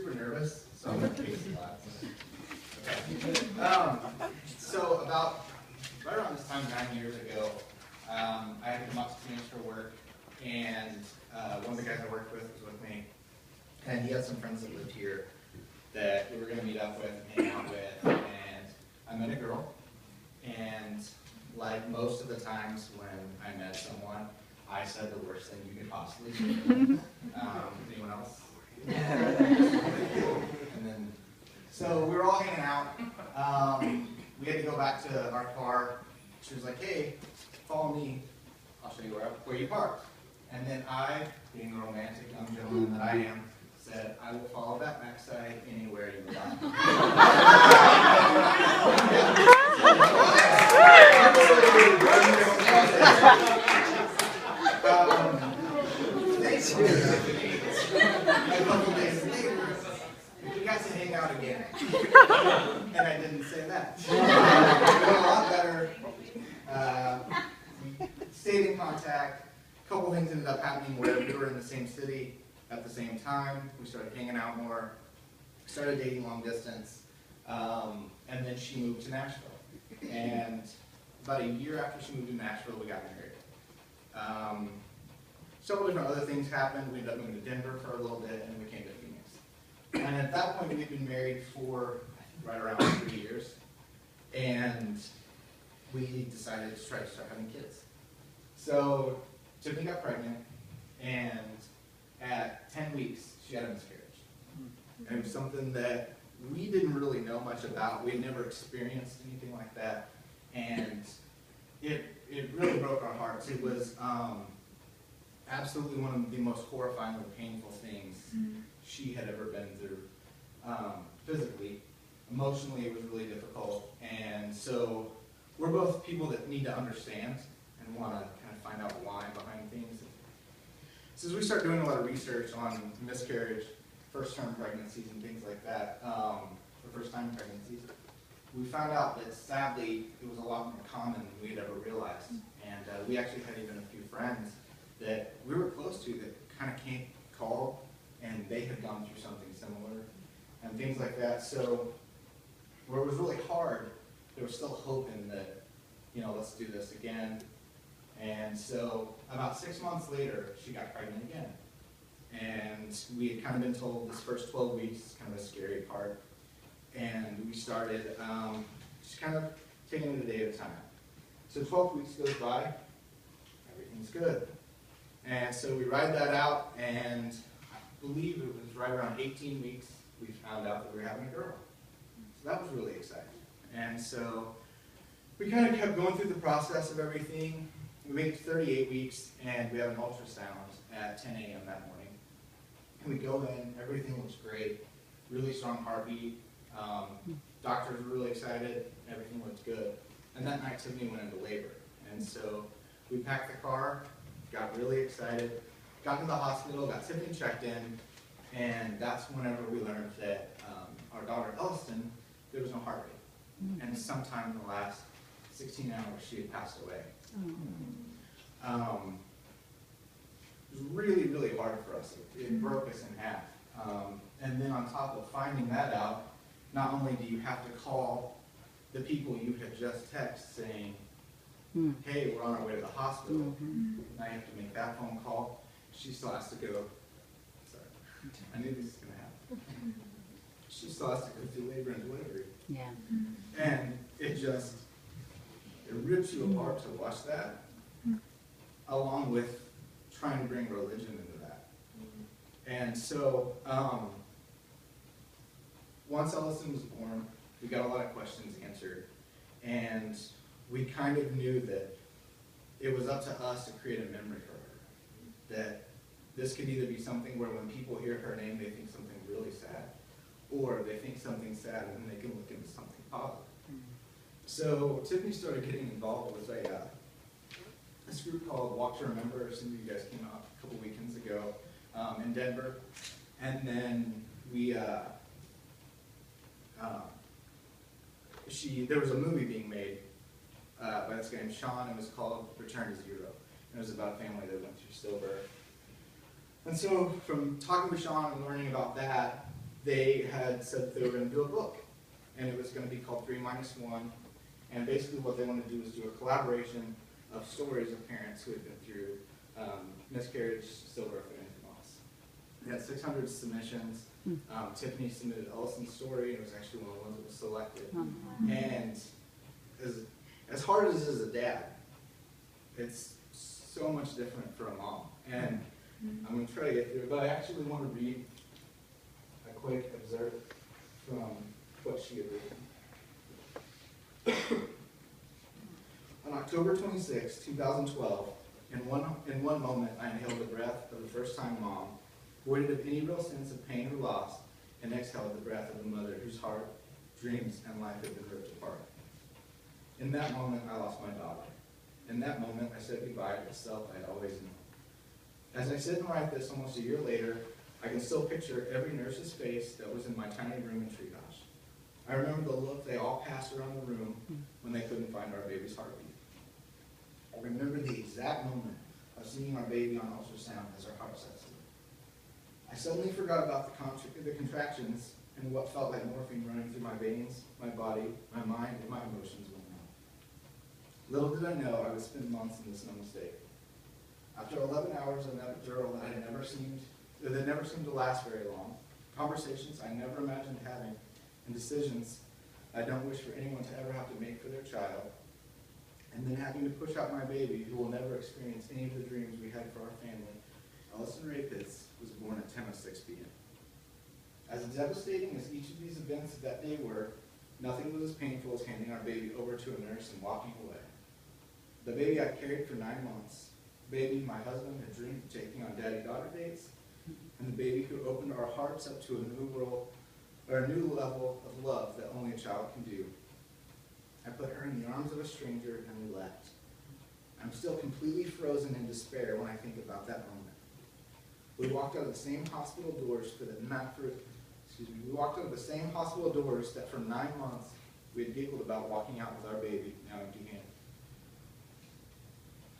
super nervous, so I'm going to take some class. Okay. So about right around this time, 9 years ago, I had to come up to Phoenix for work, and one of the guys I worked with was with me, and he had some friends that lived here that we were going to meet up with and hang out with, and I met a girl, and like most of the times when I met someone, I said the worst thing you could possibly say. Anyone else? And then, so we were all hanging out. We had to go back to our car. She was like, "Hey, follow me. I'll show you where you parked." And then I, being the romantic young gentleman that I am, said, "I will follow that backside anywhere you would like." A couple days later, we got to hang out again. And I didn't say that. We got a lot better. We stayed in contact. A couple things ended up happening where we were in the same city at the same time. We started hanging out more, started dating long distance, and then she moved to Nashville. And about a year after she moved to Nashville, we got married. Several different other things happened. We ended up moving to Denver for a little bit, and we came to Phoenix. And at that point, we'd been married for right around 3 years, and we decided to try to start having kids. So Tiffany got pregnant, and at 10 weeks, she had a miscarriage. And it was something that we didn't really know much about. We had never experienced anything like that, and it really broke our hearts. It was absolutely one of the most horrifying and painful things she had ever been through. Physically, emotionally, it was really difficult, and so we're both people that need to understand and want to kind of find out why behind things. So as we start doing a lot of research on miscarriage, first-term pregnancies, and things like that, or first-time pregnancies, we found out that sadly it was a lot more common than we had ever realized. And we actually had even a few friends that we were close to that kind of called, and they had gone through something similar and things like that. So where it was really hard, there was still hope in that, let's do this again. And so about 6 months later, she got pregnant again. And we had kind of been told this first 12 weeks is kind of a scary part. And we started just kind of taking it a day at a time. So 12 weeks goes by, everything's good. And so we ride that out, and I believe it was right around 18 weeks, we found out that we were having a girl. So that was really exciting. And so we kind of kept going through the process of everything. We made it to 38 weeks, and we have an ultrasound at 10 a.m. that morning. And we go in, everything looks great, really strong heartbeat. Doctors were really excited, everything looked good. And that night, Tiffany went into labor. And so we packed the car, got really excited, got to the hospital, got Tiffany checked in, and that's whenever we learned that our daughter, Elliston, there was no heart rate. And sometime in the last 16 hours, she had passed away. It was really, really hard for us. It broke us in half. And then on top of finding that out, not only do you have to call the people you had just texted saying, "Hey, we're on our way to the hospital." Now you have to make that phone call. She still has to go. Sorry, I knew this was going to happen. She still has to go through labor and delivery. Yeah. And it rips you apart to watch that, along with trying to bring religion into that. And so, once Ellison was born, we got a lot of questions answered, and we kind of knew that it was up to us to create a memory for her. That this could either be something where when people hear her name, they think something really sad, or they think something sad and then they can look into something positive. So Tiffany started getting involved with this group called Walk to Remember. Some of you guys came out a couple weekends ago in Denver. And then there was a movie being made by this guy named Sean. It was called Return to Zero. And it was about a family that went through stillbirth. And so from talking with Sean and learning about that, they had said that they were going to do a book, and it was going to be called 3 Minus 1, and basically what they wanted to do was do a collaboration of stories of parents who had been through miscarriage, stillbirth, and infant loss. They had 600 submissions. Tiffany submitted Ellison's story, and it was actually one of the ones that was selected. And as hard as it is as a dad, it's so much different for a mom. And I'm going to try to get through it, but I actually want to read a quick excerpt from what she had written. On October 26, 2012, in one moment, I inhaled the breath of the first-time mom, voided of any real sense of pain or loss, and exhaled the breath of the mother whose heart, dreams, and life had been ripped apart. In that moment, I lost my daughter. In that moment, I said goodbye to the self I had always known. As I sit and write this almost a year later, I can still picture every nurse's face that was in my tiny room in triage. I remember the look they all passed around the room when they couldn't find our baby's heartbeat. I remember the exact moment of seeing our baby on ultrasound as her heart set to. I suddenly forgot about the contractions and what felt like morphine running through my veins, my body, my mind, and my emotions went numb. Little did I know I would spend months in this numb state. After 11 hours of an epidural that never seemed to last very long, conversations I never imagined having, and decisions I don't wish for anyone to ever have to make for their child, and then having to push out my baby, who will never experience any of the dreams we had for our family, Ellison Ray Pitts was born at 10:06 p.m. As devastating as each of these events of that day were, nothing was as painful as handing our baby over to a nurse and walking away. The baby I carried for 9 months, the baby my husband had dreamed of taking on daddy-daughter dates, and the baby who opened our hearts up to a new world, or a new level of love that only a child can do. I put her in the arms of a stranger and we left. I'm still completely frozen in despair when I think about that moment. We walked out of the same hospital doors we walked out of the same hospital doors that for 9 months we had giggled about walking out with our baby, now empty-handed.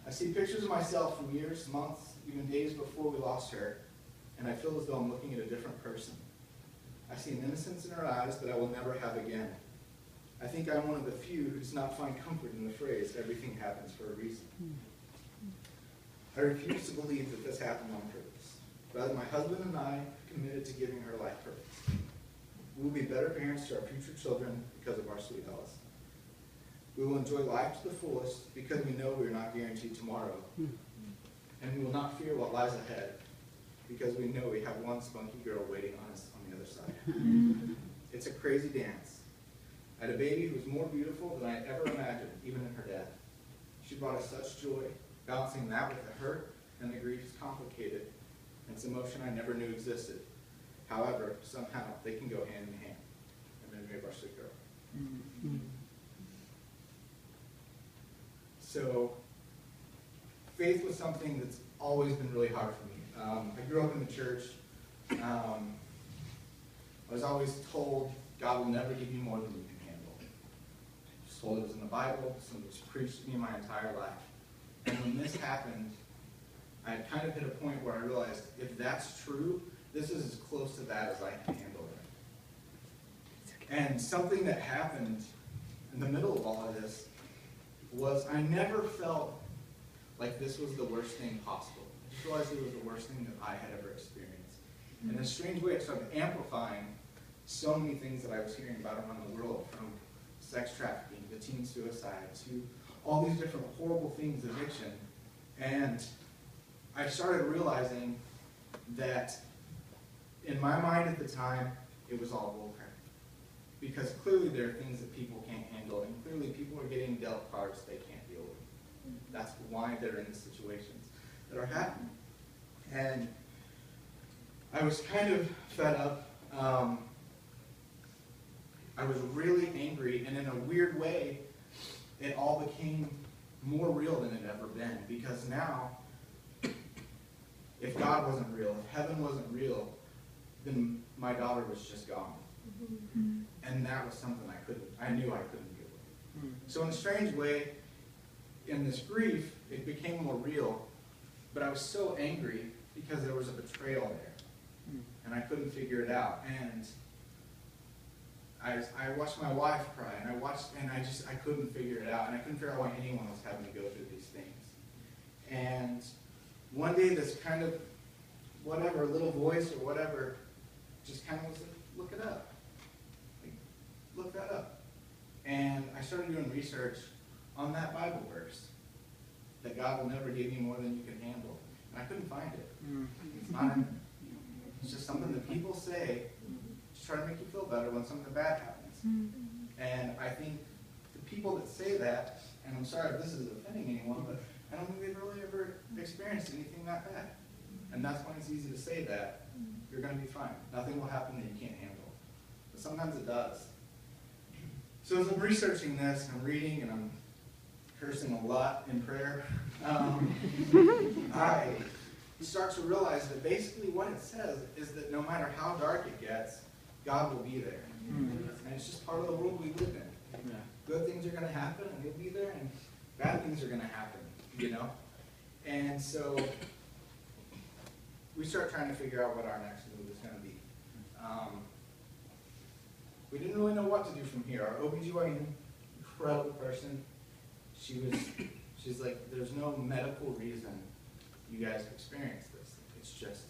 I see pictures of myself from years, months, even days before we lost her, and I feel as though I'm looking at a different person. I see an innocence in her eyes that I will never have again. I think I'm one of the few who does not find comfort in the phrase, everything happens for a reason. I refuse to believe that this happened on purpose. Rather, my husband and I committed to giving her life purpose. We will be better parents to our future children because of our sweet Alice. We will enjoy life to the fullest because we know we are not guaranteed tomorrow. And we will not fear what lies ahead because we know we have one spunky girl waiting on us on the other side. It's a crazy dance. I had a baby who was more beautiful than I ever imagined, even in her death. She brought us such joy. Balancing that with the hurt and the grief is complicated, and it's an emotion I never knew existed. However, somehow they can go hand in hand. And then we have our sweet girl. So, faith was something that's always been really hard for me. I grew up in the church. I was always told God will never give you more than you can handle. I was told it was in the Bible, so it was preached to me my entire life. And when this happened, I had kind of hit a point where I realized, if that's true, this is as close to that as I can handle it. And something that happened in the middle of all of this was I never felt like this was the worst thing possible. I just realized it was the worst thing that I had ever experienced. And in a strange way, it started amplifying so many things that I was hearing about around the world, from sex trafficking to teen suicide to all these different horrible things, addiction. And I started realizing that in my mind at the time, it was all bullcrap. Because clearly there are things that people can't handle, and clearly people are getting dealt cards they can't deal with. That's why they're in the situations that are happening. And I was kind of fed up. I was really angry, and in a weird way, it all became more real than it had ever been. Because now, if God wasn't real, if heaven wasn't real, then my daughter was just gone. And that was something I knew I couldn't deal with. So in a strange way, in this grief, it became more real, but I was so angry because there was a betrayal there. and I couldn't figure it out. And I watched my wife cry, and I couldn't figure it out, and I couldn't figure out why anyone was having to go through these things. And one day, this kind of whatever little voice or whatever just kind of was like, look it up, like, look that up. And I started doing research on that Bible verse, that God will never give you more than you can handle. And I couldn't find it. It's not in, it's just something that people say to try to make you feel better when something bad happens. And I think the people that say that, and I'm sorry if this is offending anyone, but I don't think they've really ever experienced anything that bad. And that's why it's easy to say that. You're going to be fine. Nothing will happen that you can't handle. But sometimes it does. So as I'm researching this, and I'm reading, and I'm cursing a lot in prayer, I start to realize that basically what it says is that no matter how dark it gets, God will be there. And it's just part of the world we live in. Yeah. Good things are going to happen, and He'll be there, and bad things are going to happen, you know? And so we start trying to figure out what our next move is going to be. We didn't really know what to do from here. Our OBGYN, incredible person, she's like, there's no medical reason you guys experienced this. It's just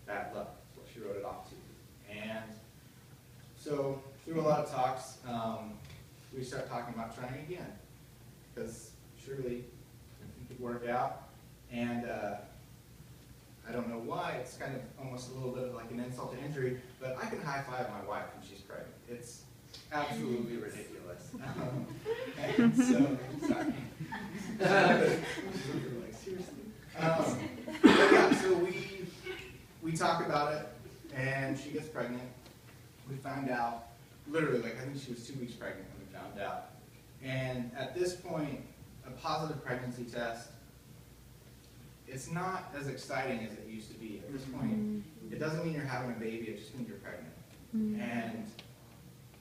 bad luck. That's what she wrote it off to. And so through a lot of talks, we start talking about trying again, because surely it could work out. And I don't know why, it's kind of almost a little bit of like an insult to injury, but I can high-five my wife when she's pregnant. It's absolutely ridiculous. And so, sorry. Like, seriously? But yeah, so we talk about it, and she gets pregnant. We find out, literally, like I think she was 2 weeks pregnant when we found out. And at this point, a positive pregnancy test, it's not as exciting as it used to be. At this point, it doesn't mean you're having a baby, it just means you're pregnant. And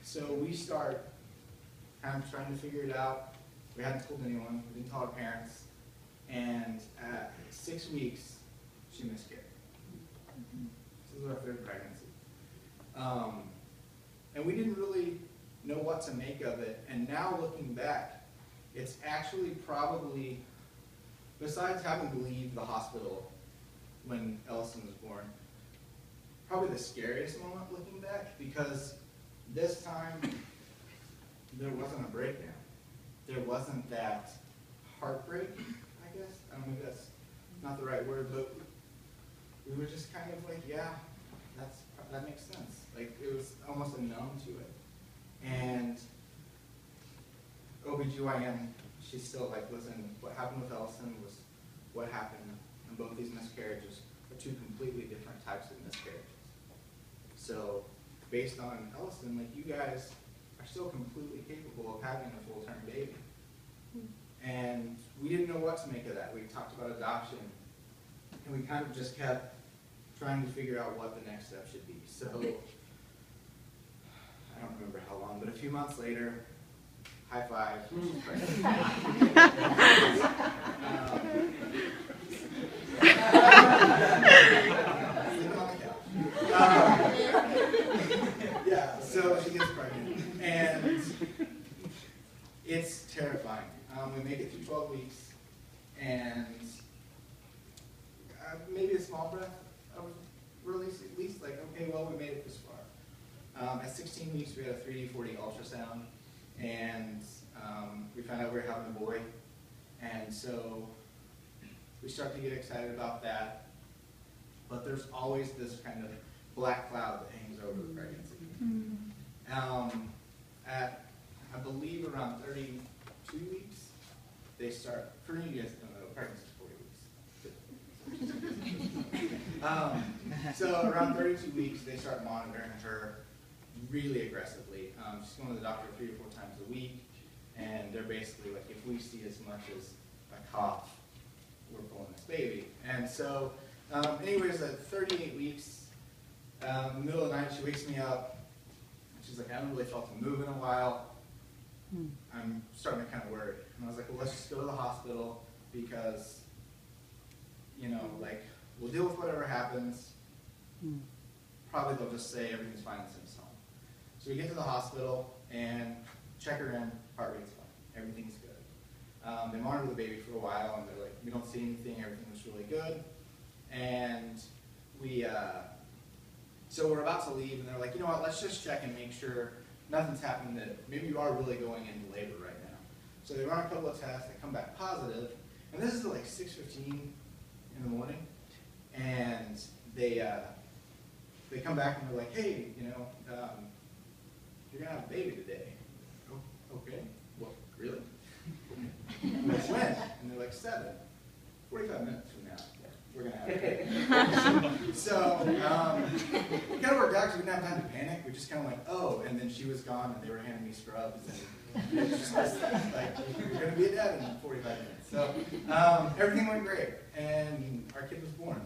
so we start kind of trying to figure it out. We hadn't told anyone, we didn't tell our parents. And at 6 weeks, she miscarried. This was our third pregnancy. And we didn't really know what to make of it. And now looking back, it's actually probably, besides having to leave the hospital when Ellison was born, probably the scariest moment looking back, because this time there wasn't a breakdown. There wasn't that heartbreak, I guess. I don't know if that's not the right word, but we were just kind of like, yeah, that makes sense. Like, it was almost a numb to it. And OBGYN, she's still like, listen, what happened with Ellison was what happened in both these miscarriages are two completely different types of miscarriages. So based on Ellison, like, you guys are still completely capable of having a full-term baby. And we didn't know what to make of that. We talked about adoption, and we kind of just kept trying to figure out what the next step should be. So I don't remember how long, but a few months later, high five. Yeah, so she gets pregnant, and it's terrifying. We make it through 12 weeks, and maybe a small breath of release, at least, like, okay, well, we made it this far. At 16 weeks, we had a 3D 4D ultrasound, and we found out we were having a boy, and so we start to get excited about that, but there's always this kind of black cloud that hangs over the pregnancy. At, I believe, around 32 weeks, they start, for you guys don't know, pregnancy is 40 weeks. So around 32 weeks, they start monitoring her really aggressively. She's going to the doctor 3 or 4 times a week, and they're basically like, if we see as much as a cough, we're pulling this baby. And so, anyways, at 38 weeks, in the middle of the night, she wakes me up, and she's like, I haven't really felt a move in a while. I'm starting to kind of worry. And I was like, well, let's just go to the hospital, because, you know, like, we'll deal with whatever happens, probably they'll just say everything's fine and send us home. So we get to the hospital and check her in, heart rate's fine, everything's good. They monitor the baby for a while, and they're like, we don't see anything, everything was really good. And so we're about to leave, and they're like, you know what, let's just check and make sure nothing's happened, that maybe you are really going into labor right now. So they run a couple of tests, they come back positive, and this is at like 6:15 in the morning, and they come back and they're like, hey, you know, you're gonna have a baby today. Oh, okay, well, really? Like, when? And they're like, 45 minutes from now, we're gonna have a baby. So it kind of worked out because we didn't have time to panic. We just kind of like, oh, and then she was gone, and they were handing me scrubs, and it was just like, you're gonna be a dad in 45 minutes. So everything went great, and our kid was born.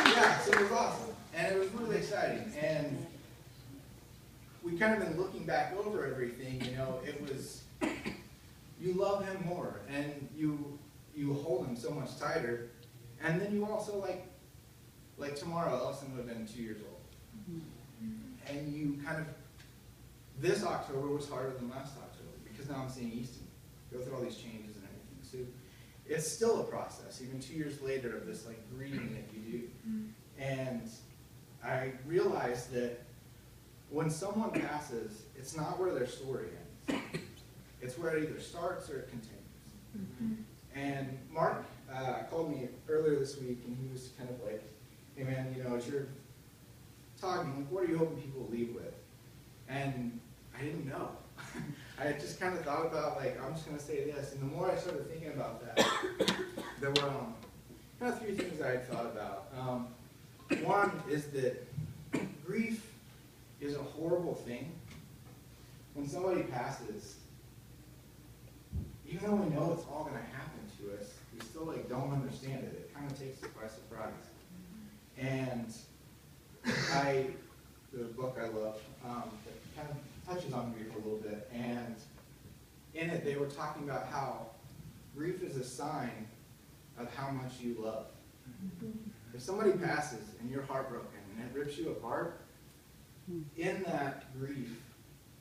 Yeah, so it was awesome, and it was really exciting, and we kind of been looking back over everything. You know, it was, you love him more, and you hold him so much tighter, and then you also like tomorrow, Ellison would have been 2 years old, and you kind of, this October was harder than last October, because now I'm seeing Easton go through all these changes and everything. So it's still a process, even 2 years later, of this like grieving that you do. And I realized that when someone passes, it's not where their story ends. It's where it either starts or it continues. And Mark called me earlier this week, and he was kind of like, hey man, you know, as you're talking, like, what are you hoping people will leave with? And I didn't know. I just kind of thought about, like, I'm just going to say this. And the more I started thinking about that, there were kind of three things I had thought about. One is that grief is a horrible thing. When somebody passes, even though we know it's all going to happen to us, we still like don't understand it. It kind of takes us by surprise. And the book I love, that kind of touches on grief a little bit, and in it they were talking about how grief is a sign of how much you love. If somebody passes and you're heartbroken and it rips you apart, in that grief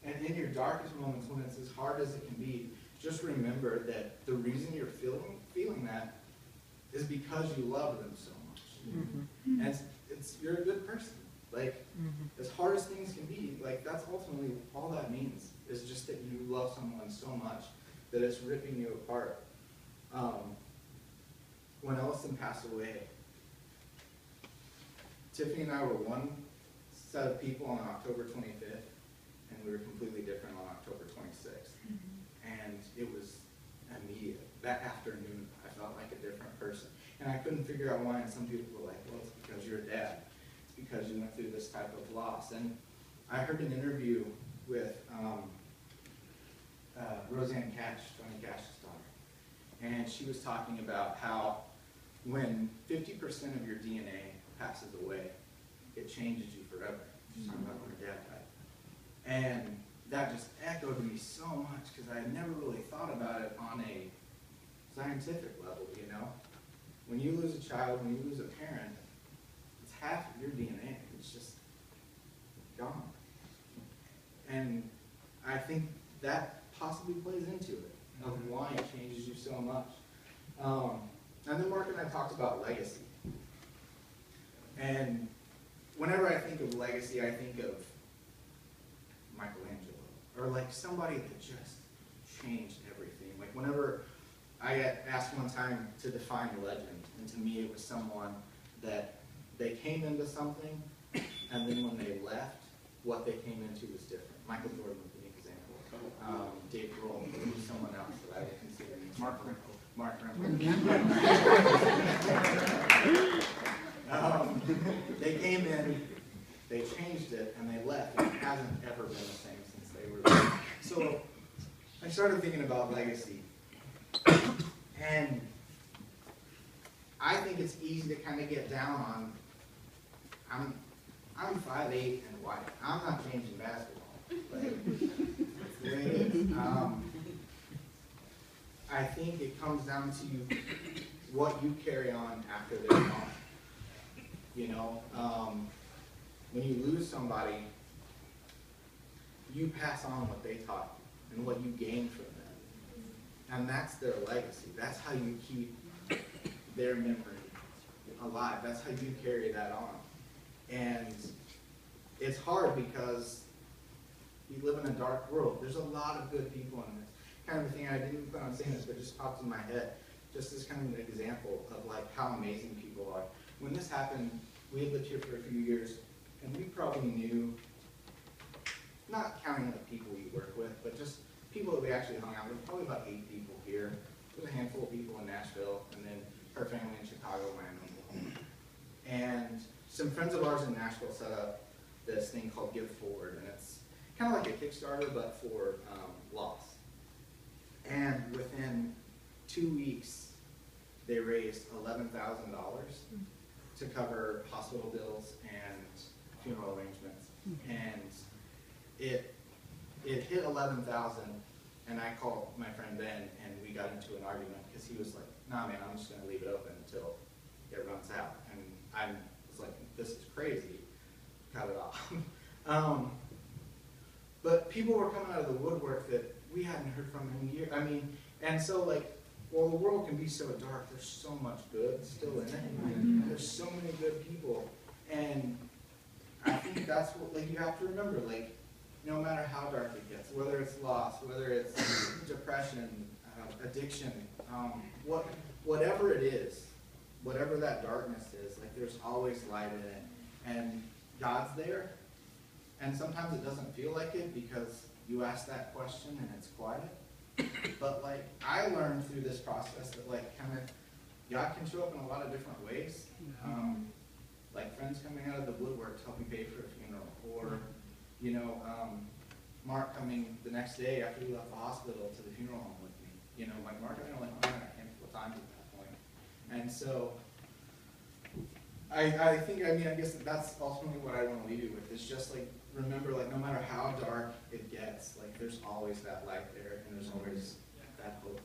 and in your darkest moments when it's as hard as it can be, just remember that the reason you're feeling that is because you love them so much. And you're a good person. Like, as hard as things can be, like, that's ultimately all that means, is just that you love someone so much that it's ripping you apart. When Ellison passed away, Tiffany and I were one set of people on October 25th, and we were completely different on October 26th. And it was immediate. That afternoon, I felt like a different person. And I couldn't figure out why, and some people were like, well, it's because you're a dad. It's because you went through this type of loss. And I heard an interview with Roseanne Cash, Johnny Cash's daughter. And she was talking about how when 50% of your DNA passes away, it changes you forever. She's talking about when her dad died. And that just echoed me so much, because I had never really thought about it on a scientific level, you know? When you lose a child, when you lose a parent, it's half of your DNA. It's just gone. And I think that possibly plays into it, of why it changes you so much. And then Mark and I talked about legacy. And whenever I think of legacy, I think of Michelangelo, or like somebody that just changed everything. Like whenever I got asked one time to define legend, and to me it was someone that they came into something, and then when they left, what they came into was different. Michael Jordan would be an example. Dave Grohl would be someone else that I would consider. Mark Rinkle. They came in, they changed it, and they left, and it hasn't ever been the same since they were there. So I started thinking about legacy, and I think it's easy to kind of get down on, I'm 5'8" and white. I'm not changing basketball. Like, that's the way it is. I think it comes down to what you carry on after they're gone. You know, when you lose somebody, you pass on what they taught you and what you gained from them. And that's their legacy. That's how you keep their memory alive. That's how you carry that on. And it's hard because we live in a dark world. There's a lot of good people in this. Kind of a thing, I didn't plan on saying this, but it just popped in my head. Just as kind of an example of like how amazing people are. When this happened, we had lived here for a few years, and we probably knew, not counting the people we work with, but just people that we actually hung out with, probably about 8 people here. There's a handful of people in Nashville, and then her family in Chicago, and Oklahoma. And some friends of ours in Nashville set up this thing called Give Forward, and it's kind of like a Kickstarter, but for loss. And within 2 weeks, they raised $11,000 to cover hospital bills and funeral arrangements. And it hit 11,000, and I called my friend Ben, and we got into an argument because he was like, "Nah, man, I'm just going to leave it open until it runs out." And I was like, "This is crazy. Cut it off." But people were coming out of the woodwork that we hadn't heard from in years. I mean, and so like, well, the world can be so dark. There's so much good still in it. There's so many good people, and I think that's what like you have to remember. Like, no matter how dark it gets, whether it's loss, whether it's depression, addiction, whatever it is, whatever that darkness is, like there's always light in it, and God's there. And sometimes it doesn't feel like it because you ask that question and it's quiet. But like I learned through this process that like kind of God can show up in a lot of different ways. Like friends coming out of the woodwork to help me pay for a funeral, or you know, Mark coming the next day after we left the hospital to the funeral home with me. You know, like Mark and I were like on a handful of times at that point. And so I think, I mean, I guess that's ultimately what I want to leave you with, is just like, remember, like, no matter how dark it gets, like, there's always that light there, and there's always that hope.